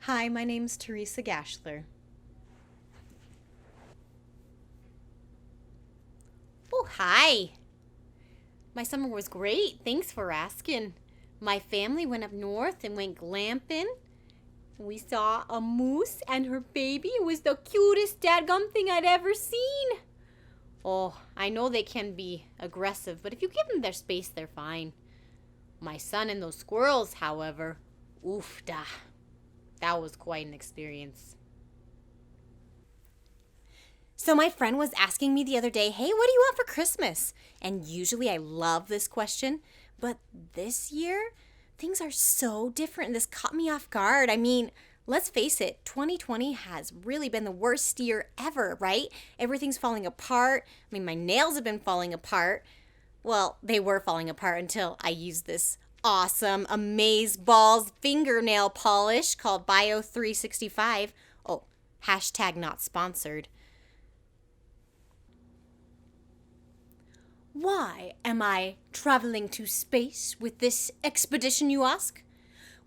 Hi, my name's Teresa Gashler. Oh, hi. My summer was great. Thanks for asking. My family went up north and went glamping. We saw a moose and her baby. It was the cutest dadgum thing I'd ever seen. Oh, I know they can be aggressive, but if you give them their space, they're fine. My son and those squirrels, however, oof da. That was quite an experience. So my friend was asking me the other day, hey, what do you want for Christmas? And usually I love this question, but this year, things are so different and this caught me off guard. I mean, let's face it, 2020 has really been the worst year ever, right? Everything's falling apart. I mean, my nails have been falling apart. Well, they were falling apart until I used this awesome Amaze Balls fingernail polish called Bio 365. Oh, hashtag not sponsored. Why am I traveling to space with this expedition, you ask?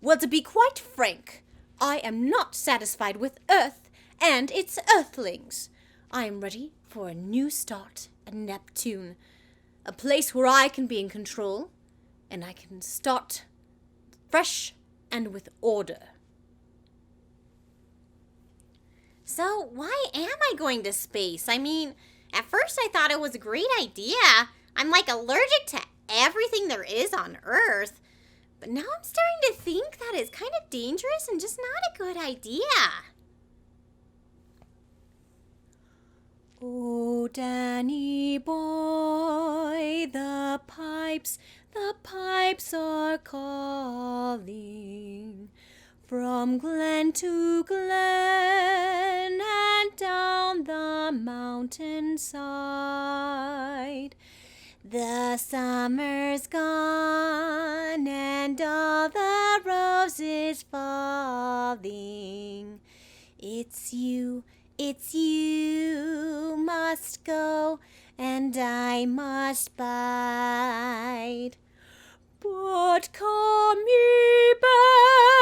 Well, to be quite frank, I am not satisfied with Earth and its Earthlings. I am ready for a new start at Neptune, a place where I can be in control and I can start fresh and with order. So, why am I going to space? I mean, at first I thought it was a great idea. I'm like allergic to everything there is on Earth. But now I'm starting to think that it's kind of dangerous and just not a good idea. Oh, Danny boy, the pipes are calling. From glen to glen and down the mountainside. The summer's gone and all the roses falling. It's you must go and I must bide. But call me back